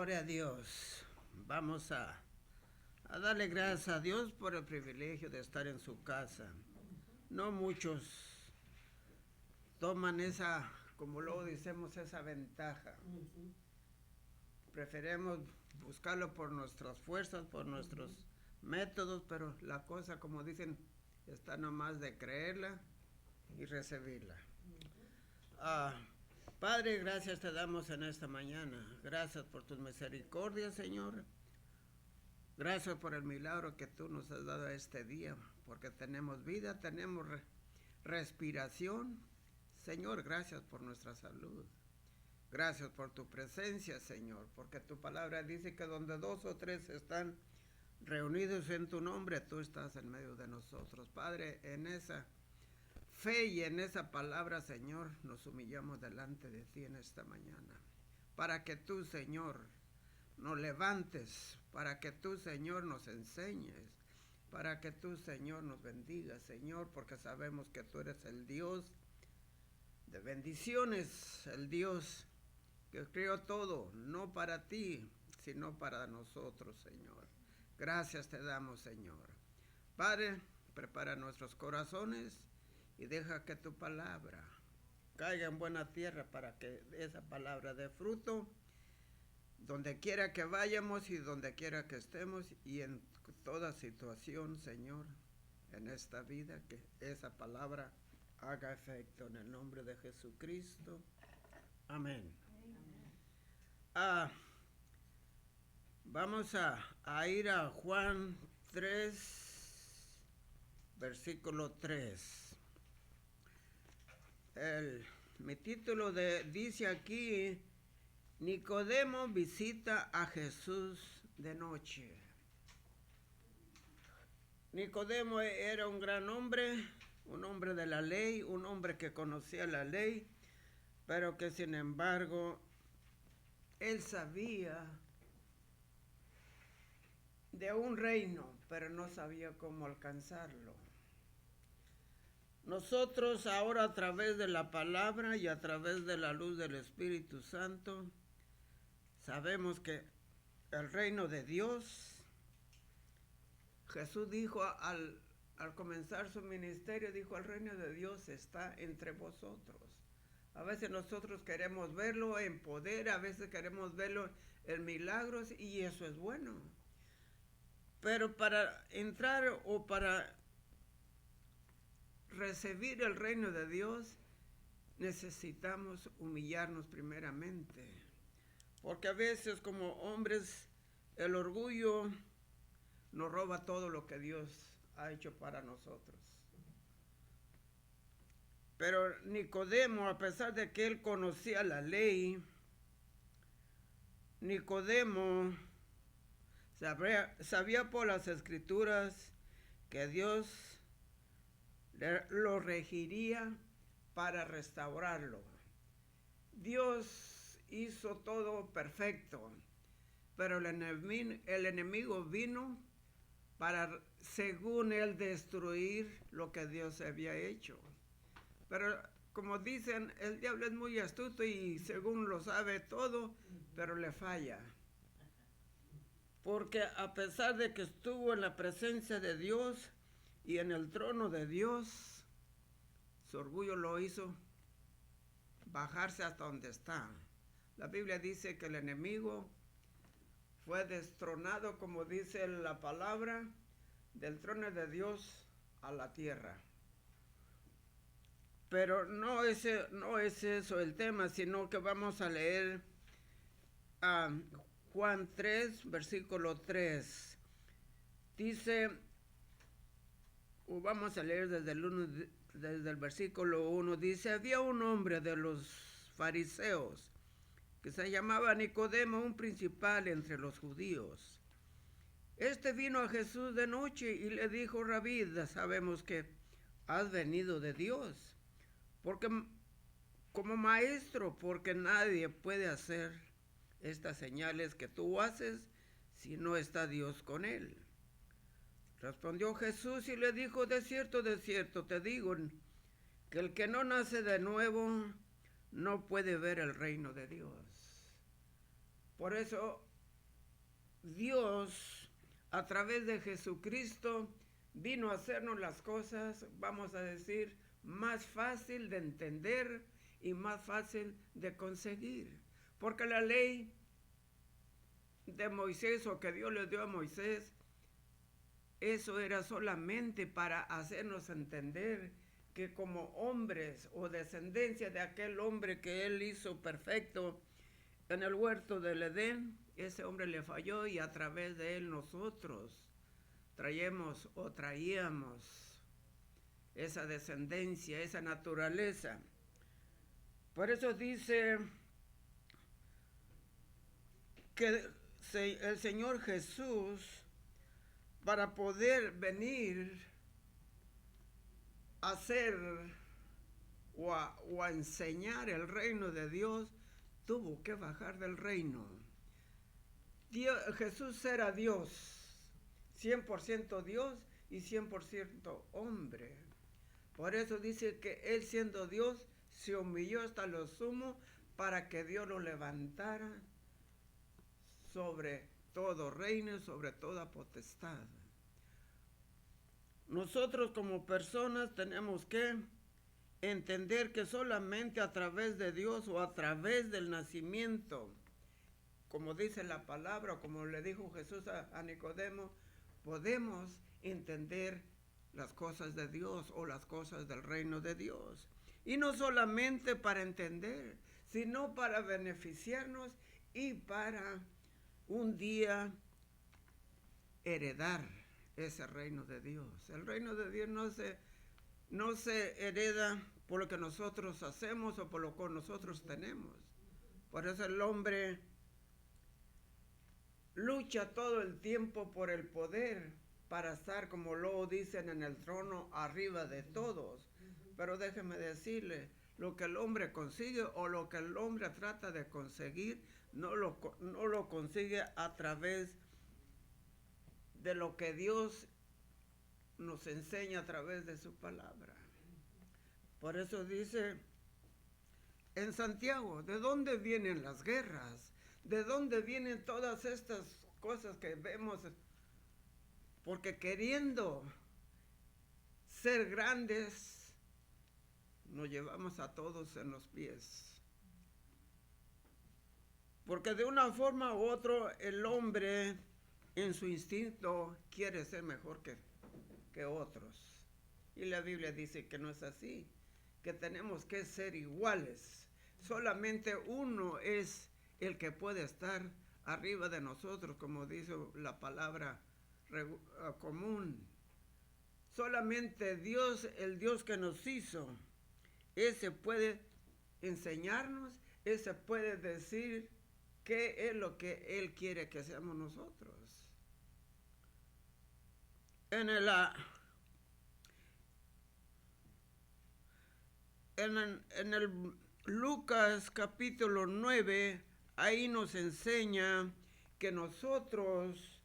Gloria a Dios. Vamos a darle gracias a Dios por el privilegio de estar en su casa. No muchos toman esa, como luego decimos, esa ventaja. Preferimos buscarlo por nuestras fuerzas, por nuestros métodos, pero la cosa, como dicen, está nomás de creerla y recibirla. Padre, gracias te damos en esta mañana. Gracias por tus misericordias, Señor. Gracias por el milagro que tú nos has dado este día, porque tenemos vida, tenemos respiración. Señor, gracias por nuestra salud. Gracias por tu presencia, Señor, porque tu palabra dice que donde 2 o 3 están reunidos en tu nombre, tú estás en medio de nosotros. Padre, en esa fe y en esa palabra, Señor, nos humillamos delante de ti en esta mañana, para que tú, Señor, nos levantes, para que tú, Señor, nos enseñes, para que tú, Señor, nos bendigas, Señor, porque sabemos que tú eres el Dios de bendiciones, el Dios que creó todo, no para ti, sino para nosotros, Señor. Gracias te damos, Señor. Padre, prepara nuestros corazones y deja que tu palabra caiga en buena tierra para que esa palabra dé fruto donde quiera que vayamos y donde quiera que estemos y en toda situación, Señor, en esta vida, que esa palabra haga efecto en el nombre de Jesucristo. Amén. Vamos a ir a Juan 3, versículo 3. Mi título dice aquí: Nicodemo visita a Jesús de noche. Nicodemo era un gran hombre, un hombre de la ley, un hombre que conocía la ley, pero que sin embargo él sabía de un reino, pero no sabía cómo alcanzarlo. Nosotros ahora, a través de la palabra y a través de la luz del Espíritu Santo, sabemos que el reino de Dios, Jesús dijo al comenzar su ministerio, dijo: el reino de Dios está entre vosotros. A veces nosotros queremos verlo en poder, a veces queremos verlo en milagros, y eso es bueno. Pero para entrar o para recibir el reino de Dios, necesitamos humillarnos primeramente. Porque a veces, como hombres, el orgullo nos roba todo lo que Dios ha hecho para nosotros. Pero Nicodemo, a pesar de que él conocía la ley, Nicodemo sabía por las Escrituras que Dios lo regiría para restaurarlo. Dios hizo todo perfecto, pero el enemigo vino para, según él, destruir lo que Dios había hecho. Pero como dicen, el diablo es muy astuto y según lo sabe todo, pero le falla. Porque a pesar de que estuvo en la presencia de Dios y en el trono de Dios, su orgullo lo hizo bajarse hasta donde está. La Biblia dice que el enemigo fue destronado, como dice la palabra, del trono de Dios a la tierra. Pero no es eso el tema, sino que vamos a leer Juan 3, versículo 3. Dice, vamos a leer desde el versículo 1, dice: había un hombre de los fariseos que se llamaba Nicodemo, un principal entre los judíos. Este vino a Jesús de noche y le dijo: Rabí, sabemos que has venido de Dios, porque como maestro, porque nadie puede hacer estas señales que tú haces si no está Dios con él. Respondió Jesús y le dijo: de cierto te digo, que el que no nace de nuevo no puede ver el reino de Dios. Por eso Dios, a través de Jesucristo, vino a hacernos las cosas, vamos a decir, más fácil de entender y más fácil de conseguir. Porque la ley de Moisés, o que Dios le dio a Moisés, eso era solamente para hacernos entender que como hombres o descendencia de aquel hombre que él hizo perfecto en el huerto del Edén, ese hombre le falló y a través de él nosotros traíamos esa descendencia, esa naturaleza. Por eso dice que el Señor Jesús, para poder venir a hacer o a enseñar el reino de Dios, tuvo que bajar del reino. Jesús era Dios, 100% Dios y 100% hombre. Por eso dice que él, siendo Dios, se humilló hasta lo sumo para que Dios lo levantara sobre todo reino, sobre toda potestad. Nosotros como personas tenemos que entender que solamente a través de Dios o a través del nacimiento, como dice la palabra, como le dijo Jesús a Nicodemo, podemos entender las cosas de Dios o las cosas del reino de Dios. Y no solamente para entender, sino para beneficiarnos y para un día heredar ese reino de Dios. El reino de Dios no se hereda por lo que nosotros hacemos o por lo que nosotros tenemos. Por eso el hombre lucha todo el tiempo por el poder para estar, como lo dicen, en el trono arriba de todos. Pero déjeme decirle, lo que el hombre consigue o lo que el hombre trata de conseguir, no lo consigue a través de lo que Dios nos enseña a través de su palabra. Por eso dice en Santiago, ¿de dónde vienen las guerras? ¿De dónde vienen todas estas cosas que vemos? Porque queriendo ser grandes, nos llevamos a todos en los pies. Porque de una forma u otra el hombre en su instinto quiere ser mejor que otros. Y la Biblia dice que no es así, que tenemos que ser iguales. Solamente uno es el que puede estar arriba de nosotros, como dice la palabra común. Solamente Dios, el Dios que nos hizo, ese puede enseñarnos, ese puede decir qué es lo que Él quiere que seamos nosotros. En el Lucas capítulo 9, ahí nos enseña que nosotros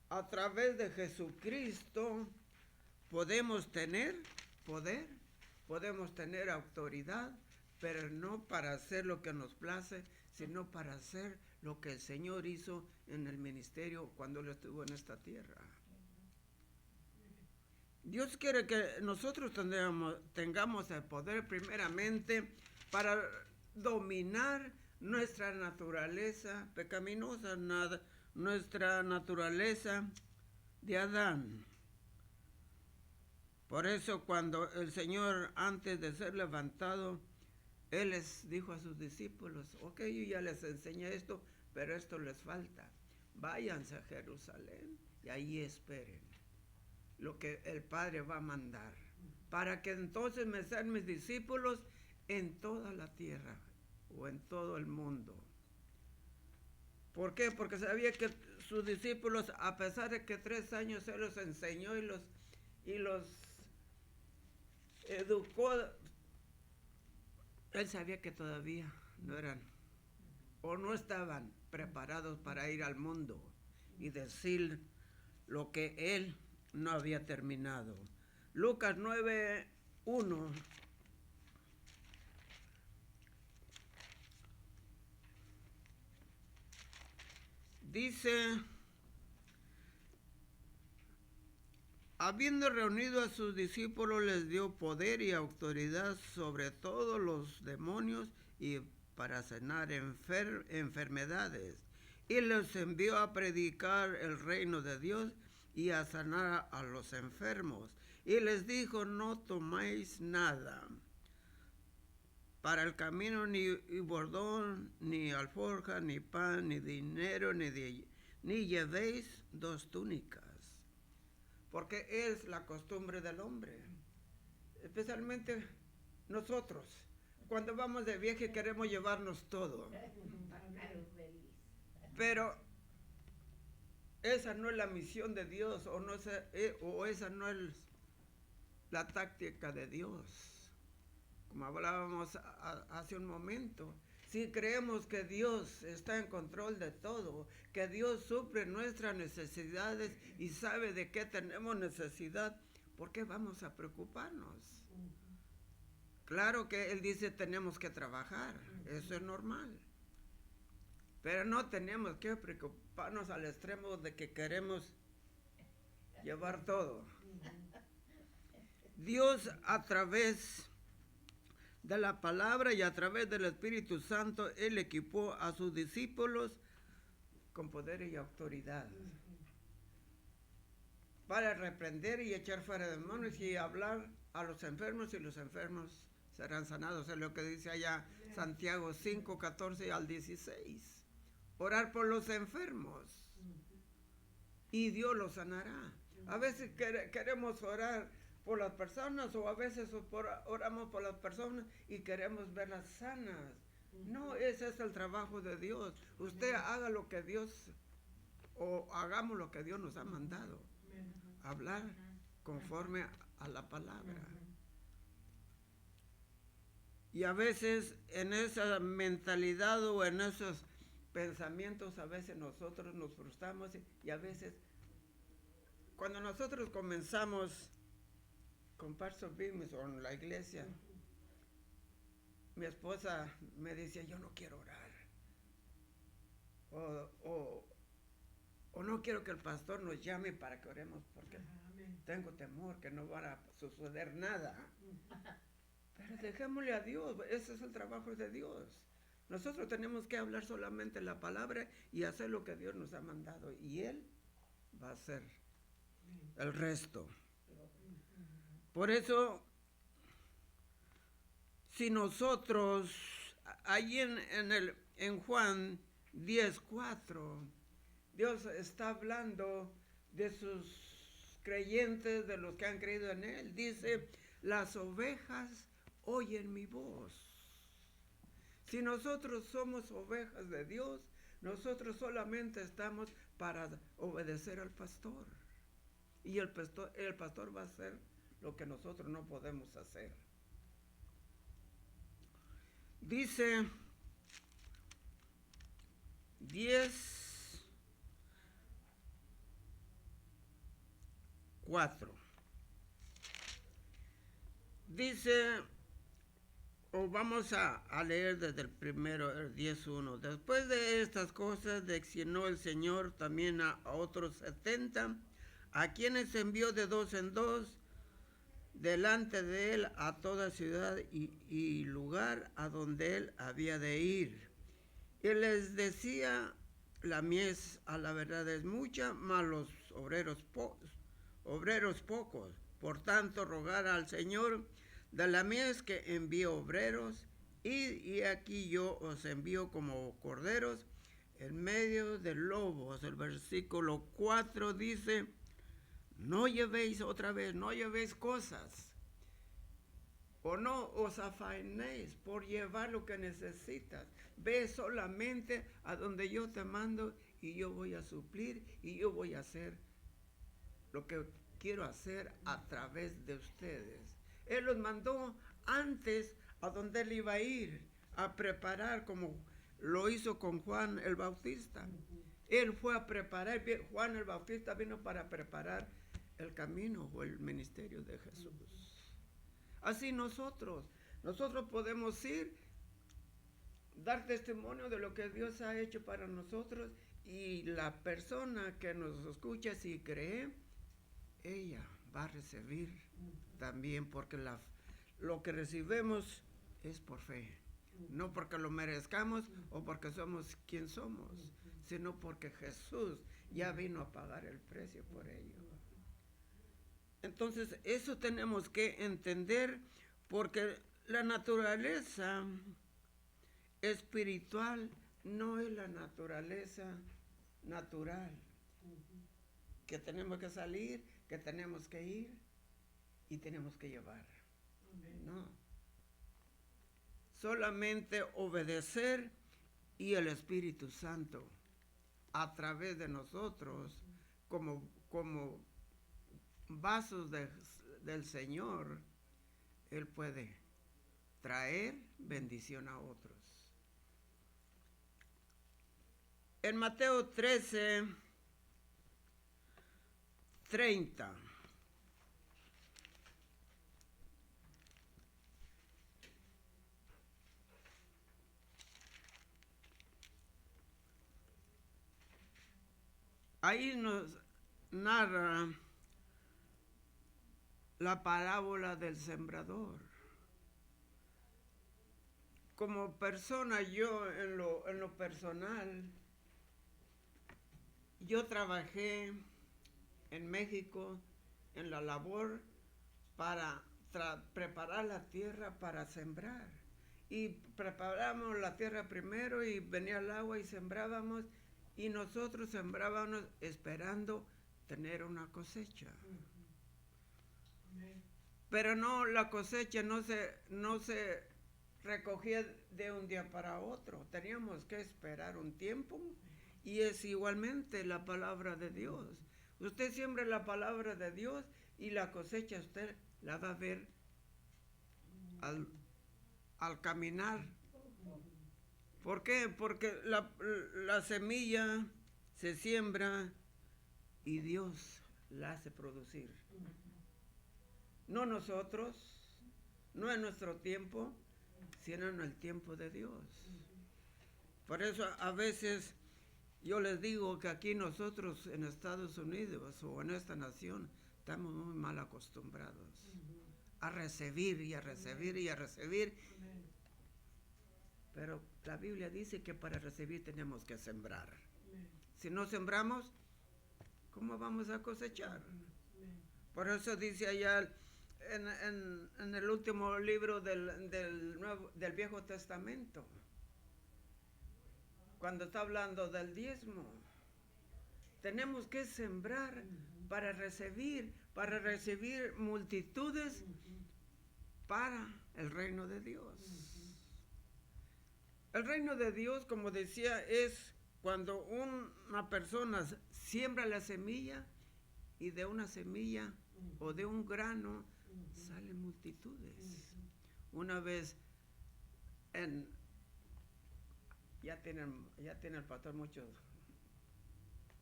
a través de Jesucristo podemos tener poder, podemos tener autoridad, pero no para hacer lo que nos place, sino para hacer lo que el Señor hizo en el ministerio cuando Él estuvo en esta tierra. Dios quiere que nosotros tengamos el poder primeramente para dominar nuestra naturaleza pecaminosa, nuestra naturaleza de Adán. Por eso cuando el Señor, antes de ser levantado, Él les dijo a sus discípulos, ok, yo ya les enseñé esto, pero esto les falta. Váyanse a Jerusalén y ahí esperen lo que el Padre va a mandar, para que entonces me sean mis discípulos en toda la tierra o en todo el mundo. ¿Por qué? Porque sabía que sus discípulos, a pesar de que 3 años Él los enseñó y los educó, Él sabía que todavía no eran o no estaban preparados para ir al mundo y decir lo que Él no había terminado. Lucas 9:1 dice Habiendo reunido a sus discípulos, les dio poder y autoridad sobre todos los demonios y para sanar enfermedades. Y los envió a predicar el reino de Dios y a sanar a los enfermos. Y les dijo, no toméis nada para el camino, ni bordón, ni alforja, ni pan, ni dinero, ni llevéis 2 túnicas. Porque es la costumbre del hombre, especialmente nosotros. Cuando vamos de viaje queremos llevarnos todo. Pero esa no es la misión de Dios, o esa no es la táctica de Dios. Como hablábamos hace un momento, si creemos que Dios está en control de todo, que Dios suple nuestras necesidades y sabe de qué tenemos necesidad, ¿por qué vamos a preocuparnos? Claro que Él dice tenemos que trabajar, eso es normal. Pero no tenemos que preocuparnos al extremo de que queremos llevar todo. Dios, a través de la palabra y a través del Espíritu Santo, Él equipó a sus discípulos con poder y autoridad para reprender y echar fuera demonios y hablar a los enfermos, y los enfermos serán sanados. Es lo que dice allá Santiago 5, 14 al 16. Orar por los enfermos y Dios los sanará. A veces queremos orar por las personas, o a veces oramos por las personas y queremos verlas sanas. No, ese es el trabajo de Dios. Usted haga lo que Dios, o hagamos lo que Dios nos ha mandado. Hablar conforme a la palabra. Y a veces en esa mentalidad o en esos pensamientos, a veces nosotros nos frustramos, y a veces cuando nosotros comenzamos con Parts of Business o en la iglesia, mi esposa me decía, yo no quiero orar, o no quiero que el pastor nos llame para que oremos, porque tengo temor que no va a suceder nada. Pero dejémosle a Dios, ese es el trabajo de Dios. Nosotros tenemos que hablar solamente la palabra y hacer lo que Dios nos ha mandado, y Él va a hacer el resto. Por eso, si nosotros, ahí en Juan 10:4, Dios está hablando de sus creyentes, de los que han creído en Él. Dice, las ovejas oyen mi voz. Si nosotros somos ovejas de Dios, nosotros solamente estamos para obedecer al pastor. Y el pastor va a hacer lo que nosotros no podemos hacer. Dice 10:4. Dice, o vamos a leer desde el primero, el 10:1. Después de estas cosas, designó el Señor también a otros 70, a quienes envió de 2 en 2, delante de él a toda ciudad y lugar a donde él había de ir. Y les decía, la mies a la verdad es mucha, mas los obreros pocos. Por tanto, rogar al Señor de la mies que envíe obreros, y aquí yo os envío como corderos en medio de lobos. El versículo 4 dice, no llevéis cosas, o no os afanéis por llevar lo que necesitas. Ve solamente a donde yo te mando, y yo voy a suplir, y yo voy a hacer lo que quiero hacer a través de ustedes. Él los mandó antes a donde él iba a ir, a preparar, como lo hizo con Juan el Bautista. Él fue a preparar, Juan el Bautista vino para preparar el camino o el ministerio de Jesús. Así nosotros podemos ir, dar testimonio de lo que Dios ha hecho para nosotros, y la persona que nos escucha, si cree, ella va a recibir también, porque lo que recibimos es por fe. No porque lo merezcamos o porque somos quien somos, sino porque Jesús ya vino a pagar el precio por ello. Entonces, eso tenemos que entender, porque la naturaleza espiritual no es la naturaleza natural. Que tenemos que salir, que tenemos que ir y tenemos que llevar. No. Solamente obedecer y el Espíritu Santo a través de nosotros como vasos del Señor, Él puede traer bendición a otros. En Mateo 13:30. Ahí nos narra la parábola del sembrador. Como persona, yo en lo personal, yo trabajé en México en la labor para preparar la tierra para sembrar. Y preparamos la tierra primero y venía el agua y sembrábamos, y nosotros sembrábamos esperando tener una cosecha. Pero no, la cosecha no se recogía de un día para otro. Teníamos que esperar un tiempo, y es igualmente la palabra de Dios. Usted siembra la palabra de Dios y la cosecha usted la va a ver al caminar. ¿Por qué? Porque la semilla se siembra y Dios la hace producir. No nosotros, no en nuestro tiempo, sino en el tiempo de Dios. Por eso a veces yo les digo que aquí nosotros en Estados Unidos o en esta nación estamos muy mal acostumbrados a recibir y a recibir y a recibir. Pero la Biblia dice que para recibir tenemos que sembrar. Si no sembramos, ¿cómo vamos a cosechar? Por eso dice allá en el último libro del Viejo Testamento, cuando está hablando del diezmo, tenemos que sembrar para recibir multitudes para el reino de Dios. El reino de Dios, como decía, es cuando una persona siembra la semilla y de una semilla o de un grano salen multitudes. Una vez ya tiene el pastor mucho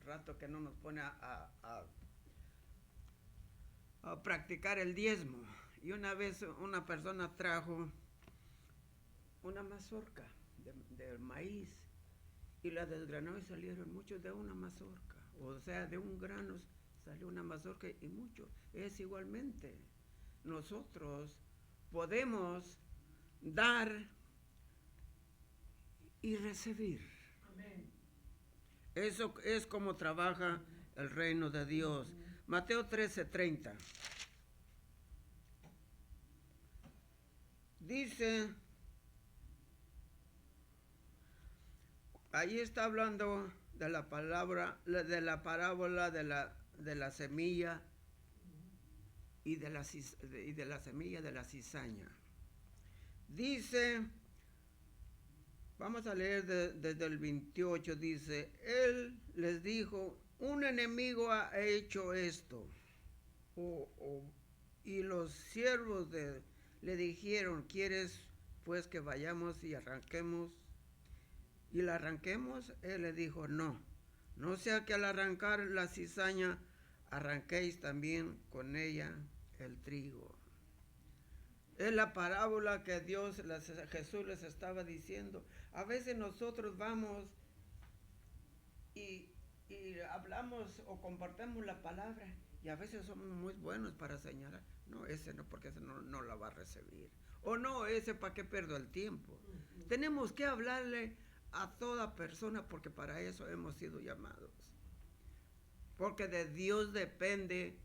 rato que no nos pone a practicar el diezmo. Y una vez una persona trajo una mazorca de maíz y la desgranó y salieron muchos de una mazorca. O sea, de un grano salió una mazorca y mucho. Es igualmente. Nosotros podemos dar y recibir. Amén. Eso es como trabaja el reino de Dios. Mateo 13:30. Dice, ahí está hablando de la palabra, de la parábola de la semilla y de la semilla de la cizaña. Dice, vamos a leer desde el 28, dice, él les dijo, un enemigo ha hecho esto. Y los siervos le dijeron, ¿quieres pues que vayamos y arranquemos? Y la arranquemos. Él le dijo, no sea que al arrancar la cizaña arranquéis también con ella el trigo. Es la parábola que Jesús les estaba diciendo. A veces nosotros vamos y y hablamos o compartimos la palabra y a veces somos muy buenos para señalar, no, ese no, porque ese no la va a recibir. O no, ese para qué pierdo el tiempo. Tenemos que hablarle a toda persona porque para eso hemos sido llamados. Porque de Dios depende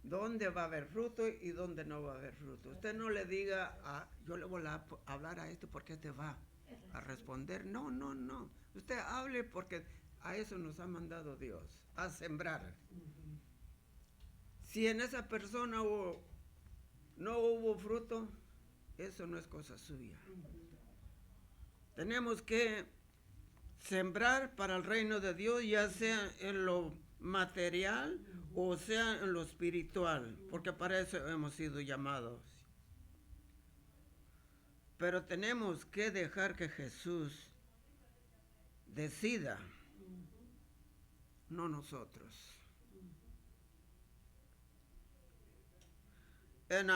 dónde va a haber fruto y dónde no va a haber fruto. Usted no le diga, yo le voy a hablar a este porque te va a responder. No. Usted hable porque a eso nos ha mandado Dios, a sembrar. Si en esa persona no hubo fruto, eso no es cosa suya. Tenemos que sembrar para el reino de Dios, ya sea en lo material o sea en lo espiritual, porque para eso hemos sido llamados. Pero tenemos que dejar que Jesús decida, no nosotros. En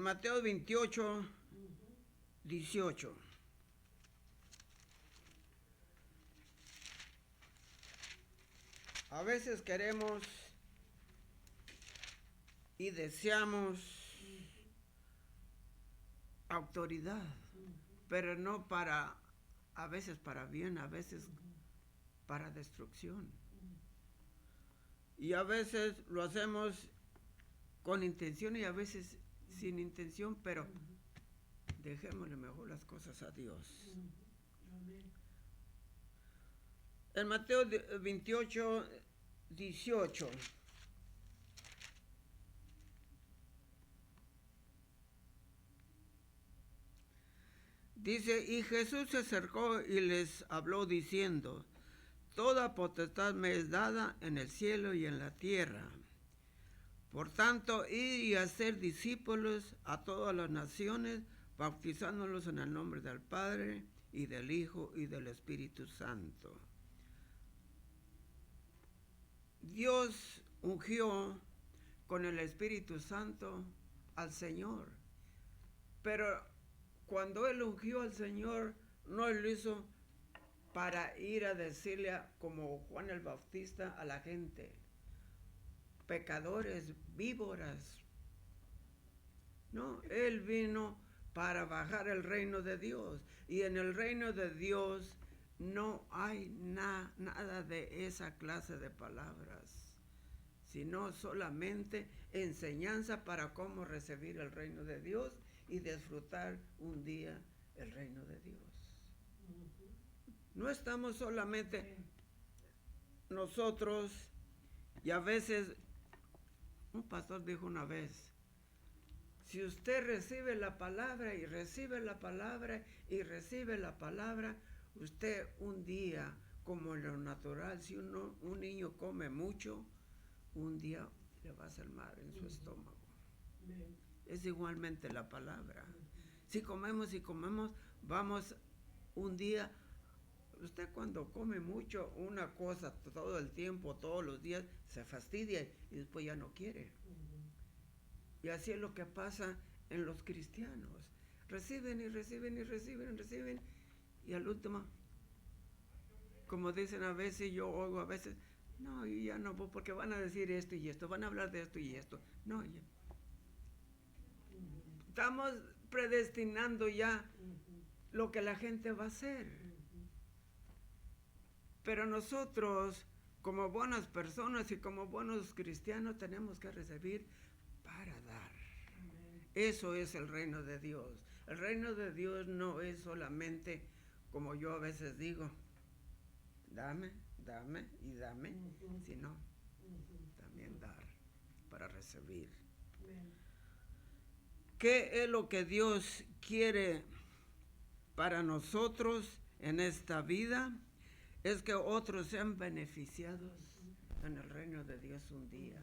Mateo 28, 18. A veces queremos y deseamos autoridad, pero no para, a veces para bien, a veces para destrucción. Y a veces lo hacemos con intención y a veces sin intención, pero dejémosle mejor las cosas a Dios. En Mateo 28, 18. Dice, y Jesús se acercó y les habló diciendo, toda potestad me es dada en el cielo y en la tierra. Por tanto, ir y hacer discípulos a todas las naciones, bautizándolos en el nombre del Padre y del Hijo y del Espíritu Santo. Dios ungió con el Espíritu Santo al Señor, pero cuando Él ungió al Señor, no lo hizo para ir a decirle como Juan el Bautista a la gente, pecadores, víboras. No, Él vino para bajar el reino de Dios. Y en el reino de Dios no hay nada de esa clase de palabras, sino solamente enseñanza para cómo recibir el reino de Dios y disfrutar un día el reino de Dios. No estamos solamente nosotros, y a veces, un pastor dijo una vez, si usted recibe la palabra y recibe la palabra y recibe la palabra, usted un día, como en lo natural, si un niño come mucho, un día le va a hacer mal en su estómago. Es igualmente la palabra. Si comemos, vamos un día. Usted cuando come mucho una cosa todo el tiempo, todos los días, se fastidia y después ya no quiere. Y así es lo que pasa en los cristianos. Reciben y al último, como dicen a veces, yo oigo a veces, no, yo ya no voy porque van a decir esto y esto, van a hablar de esto y esto. No, ya. Estamos predestinando ya lo que la gente va a hacer. Pero nosotros, como buenas personas y como buenos cristianos, tenemos que recibir para dar. Eso es el reino de Dios. El reino de Dios no es solamente, como yo a veces digo, dame y dame, sino también dar para recibir. ¿Qué es lo que Dios quiere para nosotros en esta vida? Es que otros sean beneficiados en el reino de Dios un día.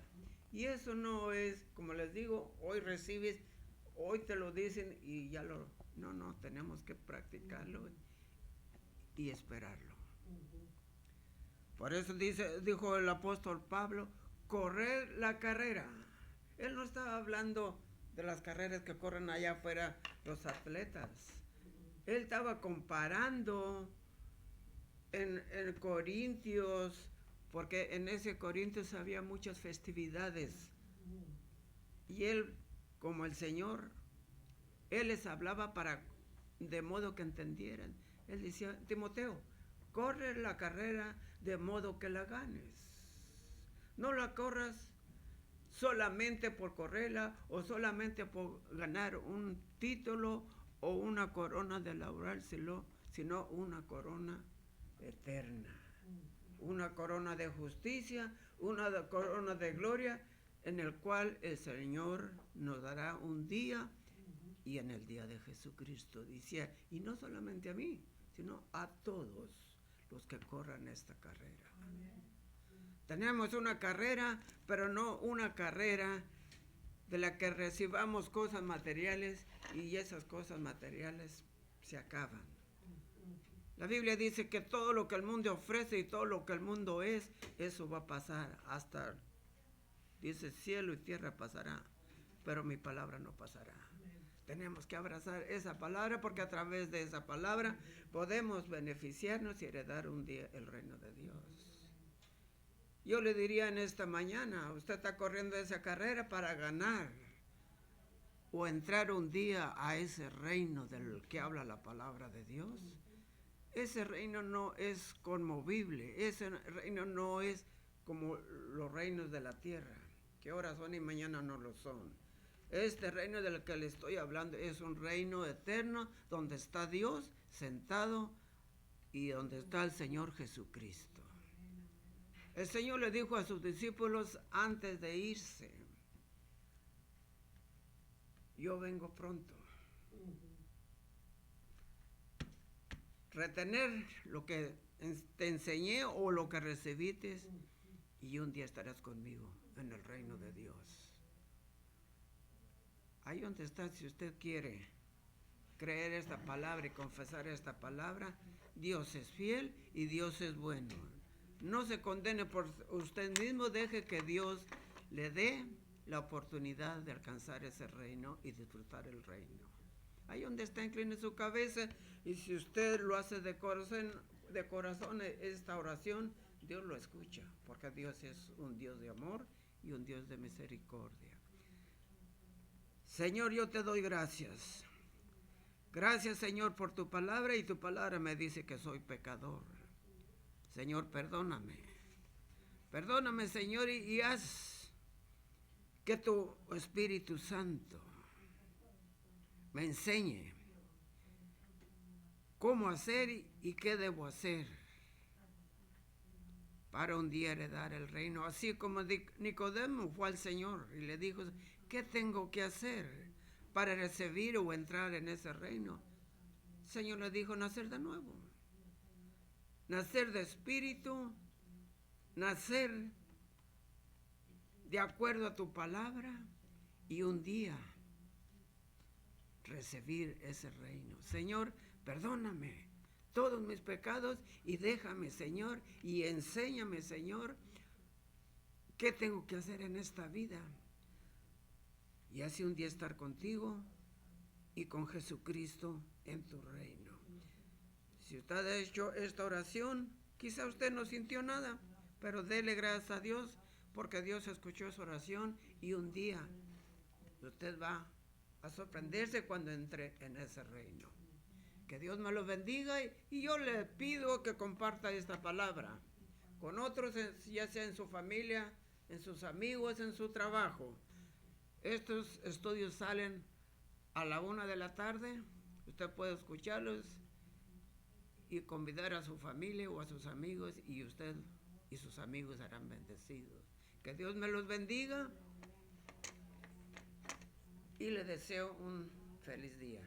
Y eso no es, como les digo, hoy recibes, hoy te lo dicen y ya lo... No, tenemos que practicarlo y esperarlo. Por eso dijo el apóstol Pablo, correr la carrera. Él no estaba hablando de las carreras que corren allá afuera los atletas. Él estaba comparando en Corintios, porque en ese Corintios había muchas festividades. Y él, como el Señor, él les hablaba de modo que entendieran. Él decía, Timoteo, corre la carrera de modo que la ganes. No la corras solamente por correrla o solamente por ganar un título o una corona de laurel, sino una corona eterna, una corona de justicia, una corona de gloria, en el cual el Señor nos dará un día, y en el día de Jesucristo, decía, y no solamente a mí, sino a todos los que corran esta carrera. Tenemos una carrera, pero no una carrera de la que recibamos cosas materiales y esas cosas materiales se acaban. La Biblia dice que todo lo que el mundo ofrece y todo lo que el mundo es, eso va a pasar hasta, dice, cielo y tierra pasará, pero mi palabra no pasará. Tenemos que abrazar esa palabra porque a través de esa palabra podemos beneficiarnos y heredar un día el reino de Dios. Yo le diría en esta mañana, usted está corriendo esa carrera para ganar o entrar un día a ese reino del que habla la palabra de Dios. Ese reino no es conmovible, ese reino no es como los reinos de la tierra, que ahora son y mañana no lo son. Este reino del que le estoy hablando es un reino eterno donde está Dios sentado y donde está el Señor Jesucristo. El Señor le dijo a sus discípulos antes de irse, yo vengo pronto. Retener lo que te enseñé o lo que recibiste y un día estarás conmigo en el reino de Dios. Ahí donde está, si usted quiere creer esta palabra y confesar esta palabra, Dios es fiel y Dios es bueno. No se condene por usted mismo, deje que Dios le dé la oportunidad de alcanzar ese reino y disfrutar el reino. Ahí donde está, incline su cabeza, y si usted lo hace de corazón esta oración, Dios lo escucha, porque Dios es un Dios de amor y un Dios de misericordia. Señor, yo te doy gracias. Gracias, Señor, por tu palabra, y tu palabra me dice que soy pecador. Señor, perdóname. Perdóname, Señor, y haz que tu Espíritu Santo me enseñe cómo hacer y qué debo hacer para un día heredar el reino. Así como Nicodemo fue al Señor y le dijo, ¿qué tengo que hacer para recibir o entrar en ese reino? El Señor le dijo, nacer de nuevo. Nacer de espíritu, nacer de acuerdo a tu palabra y un día recibir ese reino. Señor, perdóname todos mis pecados y déjame, Señor, y enséñame, Señor, qué tengo que hacer en esta vida. Y así un día estar contigo y con Jesucristo en tu reino. Si usted ha hecho esta oración, quizá usted no sintió nada, pero dele gracias a Dios porque Dios escuchó esa oración y un día usted va a sorprenderse cuando entre en ese reino. Que Dios me lo bendiga y yo le pido que comparta esta palabra con otros, ya sea en su familia, en sus amigos, en su trabajo. Estos estudios salen a la 1 de la tarde. Usted puede escucharlos y convidar a su familia o a sus amigos, y usted y sus amigos serán bendecidos. Que Dios me los bendiga y le deseo un feliz día.